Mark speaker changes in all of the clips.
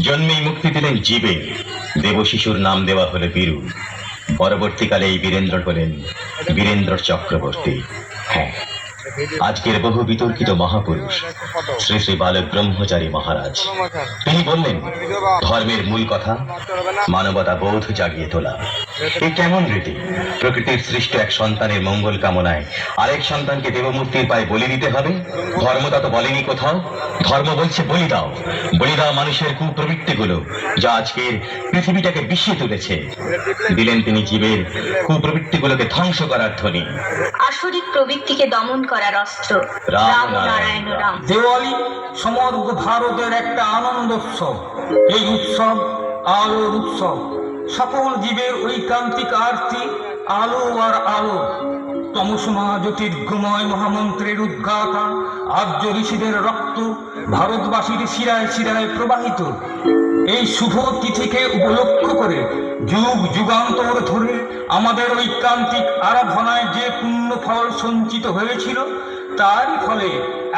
Speaker 1: জন্মেই মুক্তি দিলেন জীবে, দেবশিশুর নাম দেওয়া হলো বীরু। পরবর্তীকালে এই বীরেন্দ্র হলেন বীরেন্দ্র চক্রবর্তী। হ্যাঁ, আজকের বহু বিতর্কিত মহাপুরুষ শ্রী শ্রী বালক ব্রহ্মচারী মহারাজ, তিনি বললেন ধর্মের মূল কথা মানবতা বোধ জাগিয়ে তোলা। এই কেমন রীতি? প্রকৃতির সৃষ্ট এক সন্তানের মঙ্গল কামনায় আরেক সন্তানকে দেবমূর্তির পায়ে বলি দিতে হবে? ধর্মতা তো বলেনি কোথাও। ধর্ম বলছে বলি দাও, বলি দাও মানুষের কুপ্রবৃত্তিগুলো যা আজকের পৃথিবীটাকে বিষিয়ে তুলেছে। দিলেন তিনি জীবের কুপ্রবৃত্তিগুলোকে ধ্বংস করার ধ্বনি,
Speaker 2: আসরিক প্রবৃত্তিকে দমন করার অস্ত্র। রাম নারায়ণ রাম।
Speaker 3: দেওয়ালি সমগ্র ভারতের একটা আনন্দ উৎসব। এই উৎসব আলোর উৎসব। সকল জীবের ঐকান্তিক আরতি আলো আর আলো। তমসমা জ্যোতির্গময় মহামন্ত্রের উদ্গাতা আর্য ঋষিদের রক্ত ভারতবাসীর শিরায় শিরায় প্রবাহিত। এই শুভ তিথিকে উপলক্ষ করে যুগ যুগান্তর ধরে আমাদের ঐকান্তিক আরাধনায় যে পুণ্য ফল সঞ্চিত হয়েছিল, তারই ফলে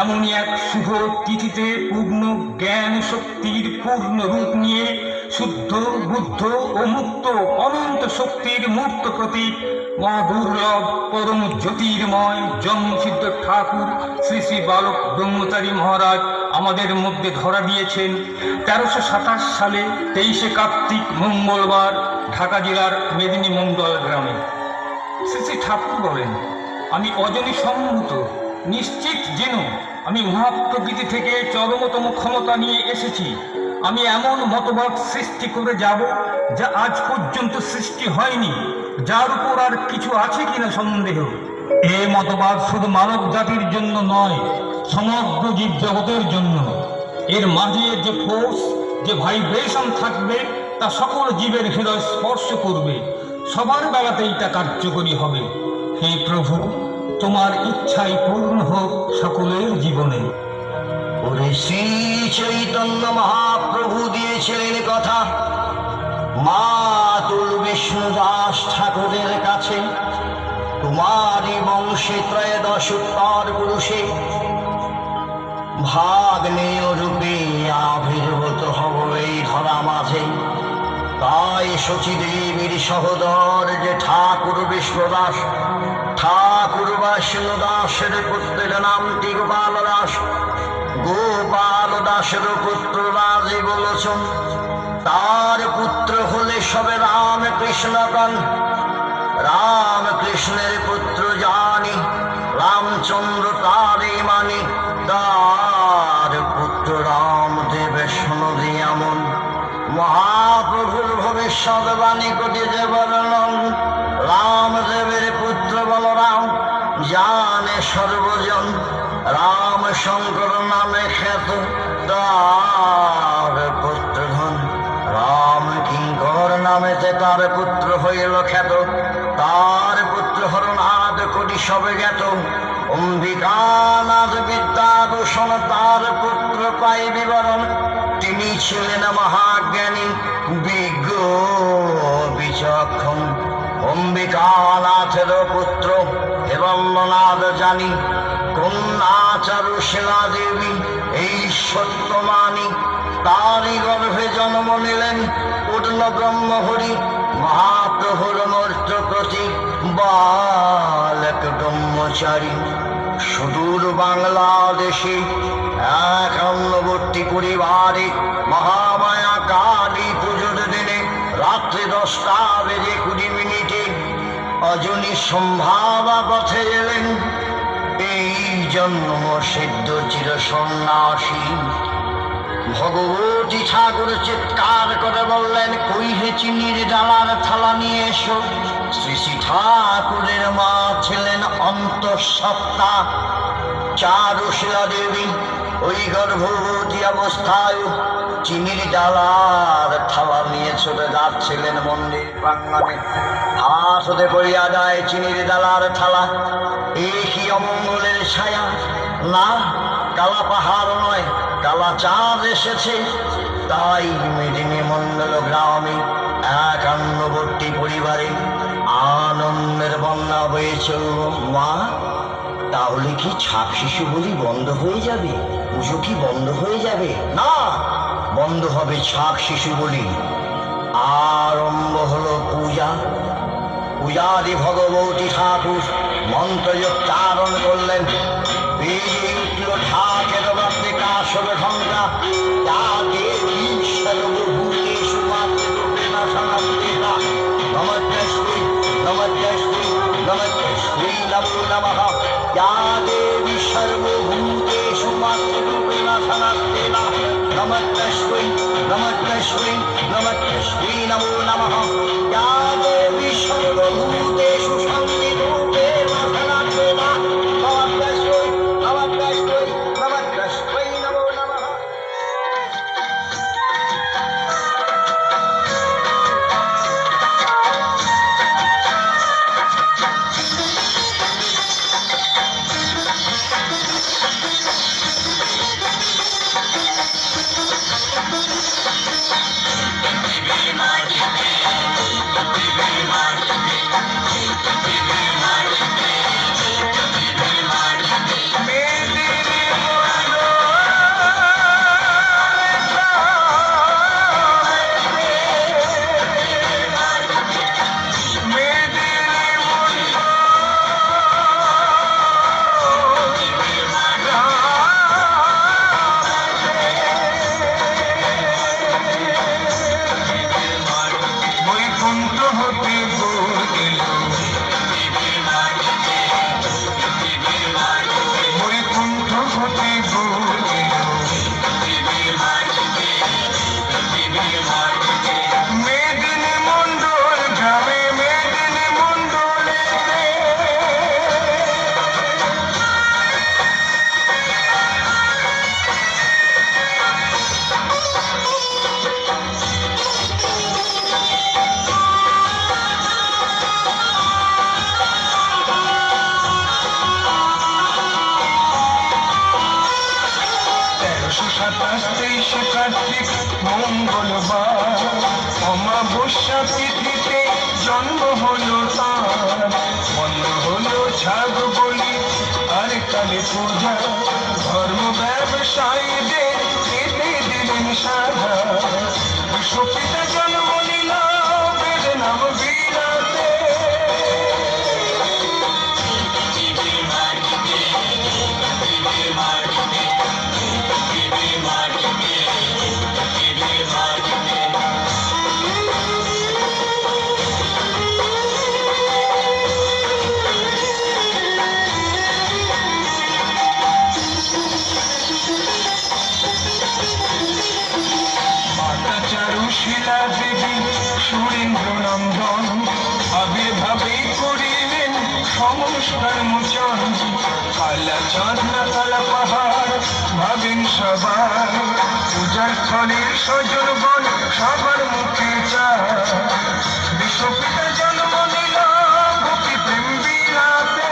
Speaker 3: এমনই এক শুভ তিথিতে পূর্ণ জ্ঞান শক্তির পূর্ণ রূপ নিয়ে শুদ্ধ বুদ্ধ ও মুক্ত অনন্ত শক্তির মূর্ত প্রতীক মহাদুর্লভ পরম জ্যোতির্ময় জন্মসিদ্ধ ঠাকুর শ্রী শ্রী বালক ব্রহ্মচারী মহারাজ আমাদের মধ্যে ধরা দিয়েছেন 1327 সালে 23শে কার্তিক মঙ্গলবার ঢাকা জেলার মেদিনী মণ্ডল গ্রামে। শ্রী শ্রী ঠাকুর বলেন, আমি অজনী সম্ভূত, নিশ্চিত যেন আমি মহাপ্রকৃতি থেকে চরমতম ক্ষমতা নিয়ে এসেছি। আমি এমন মতবাদ সৃষ্টি করে যাব যা আজ পর্যন্ত সৃষ্টি হয়নি, যার উপর আর কিছু আছে কিনা সন্দেহ। এ মতবাদ শুধু মানব জাতির জন্য নয়, সমগ্র জীব জগতের জন্য। এর মাঝে যে ফোর্স, যে ভাইব্রেশন থাকবে তা সকল জীবের হৃদয় স্পর্শ করবে, সবার বেলাতেই তা কার্যকরী হবে। হে প্রভু, তোমার ইচ্ছাই পূর্ণ হোক সকলের জীবনে।
Speaker 4: ওরে শ্রী চৈতন্য মহাপ্রভু দিয়েছিলেন কথা মাতুল বিষ্ণুদাস ঠাকুরের কাছে, তোমারই বংশে ত্রয়োদশ উত্তর পুরুষে ভাগ্নেয় রূপে আবির্ভূত হব এই ধরা মাঝে। তাই শচীদেবীর সহোদর যে ঠাকুর বিষ্ণুদাস, ঠাকুর বিষ্ণুদাসের পুত্রের নামটি গোপাল দাস। গোপাল দাসের পুত্র রাজীব লোচন, তার পুত্র হলে সবে রামকৃষ্ণগণ। রামকৃষ্ণের পুত্র জানি রামচন্দ্র তারে মানি, তার পুত্র রামদেব শোনদি এমন মহাপ্রভুর ভবিষ্যৎবাণী ঘটিতে বর্ণন। রামদেবের পুত্র বলরাম জানে সর্বজন, রাম শঙ্কর নামে খ্যাত তার পুত্র ধন। রাম কিঙ্কর নামেতে তার পুত্র হইল খ্যাত, তার পুত্র হরনাথ কোটি সবে জ্ঞাত। অম্বিকানাথ বিদ্যাভূষণ তার পুত্র পাই বিবরণ। তিনি ছিলেন মহাজ্ঞানী বিজ্ঞ বিচক্ষণ। অম্বিকানাথের পুত্র হেরম্যনাথ জানি, কন্যা চারুশীলা দেবী এই সত্য মানি। তারই গর্ভে জন্ম নিলেন পূর্ণ ব্রহ্মহরি, মহাপ্রভুর মূর্ত প্রতীক বালক ব্রহ্মচারী। সুদূর বাংলাদেশে 51 পরিবারে মহামায়া কালী পুজোর দিনে রাত্রি 10:20 অজনী সম্ভাবা পথে এলেন এই জন্ম সিদ্ধ চির সন্ন্যাসী। ভগবতী ঠাকুর চিৎকার করে বললেন, কই হে চিনির ডালার থালা নিয়ে এসো। শ্রী শ্রী ঠাকুরের মা ছিলেন অন্তঃসত্ত্বা চারুশীলা দেবী। ওই গর্ভবতী অবস্থায় চিনির ডালার থালা নিয়ে চলে যাচ্ছিলেন মন্দির প্রাঙ্গণে। হাত হতে পড়িয়া যায় চিনির ডালার থালা। এ কি অমঙ্গলের ছায়া? না, কালা পাহাড় নয়, কালা চাঁদ এসেছে। তাই মেদিনী মণ্ডল গ্রামে 51 পরিবারে আনন্দের বন্যা বয়ে চলল। মা, তাহলে কি ছাপ শিশু বলি বন্ধ হয়ে যাবে? পুজো কি বন্ধ হয়ে যাবে? না, বন্ধ হবে ছাক শিশু বলি। আরম্ভ হলো পূজা। পূজাদি ভগবতী ঠাকুর মন্ত্রোচ্চারণ করলেন। বেজে উঠল ঢাকের বাপে কাশর ঘণ্টা। যা দেবী সর্বভূতেষু মাতৃরূপেণ সনাতনা। নমস্তেস্মৈ নমস্তেস্মৈ নমস্তেস্মৈ নমো নমঃ। যা দেবী সর্বভূতেষু মাতৃরূপেণ সনাতনা। নমস্তেস্মৈ নমস্তেস্মৈ নমস্তেস্মৈ নমো নমঃ। যা দেবী সর্বভূতেষু সংবিরূপেণ সনাতনা। নমস্তেস্মৈ নমস্তেস্মৈ নমস্তেস্মৈ নমো নমঃ।
Speaker 5: মঙ্গলবার অমাবস্যা তিথিতে জন্ম হলো তার। বন্ধ হলো ছাগ বলি আর কালী পূজা। ধর্ম ব্যবসায়ীদের এতে দিলেন সাধা। বিশ্বপিতা জন্ম নিল বেদ নাম বিরাতে। চারুশীলা দেবী সুরেন্দ্র নন্দন আবির্ভাবে করিলেন সংস্কার মোচন। কালা চাঁদ না কালা পাহাড় ভাবেন সবার। পূজার স্থলের সজনগণ সবার মুখে চায়। বিশ্বপিতা জন্ম নিল গোপী প্রেম বিরাতে।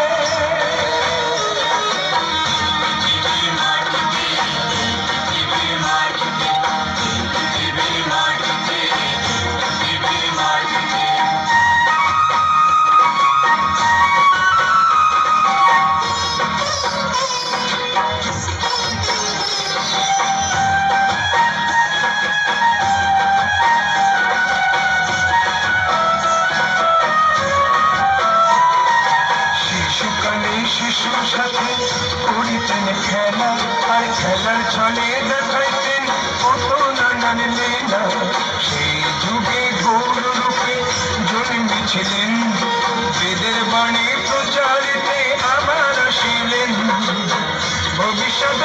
Speaker 5: শিশুর সাথে করিতেন খেলা আর খেলার ছলে দেখাইতেন কত নানান লীলা। সেই যুগে গৌর রূপে জন্মেছিলেন। বেদের বাণী প্রচারিতে আবার আসিলেন। ভবিষ্যৎ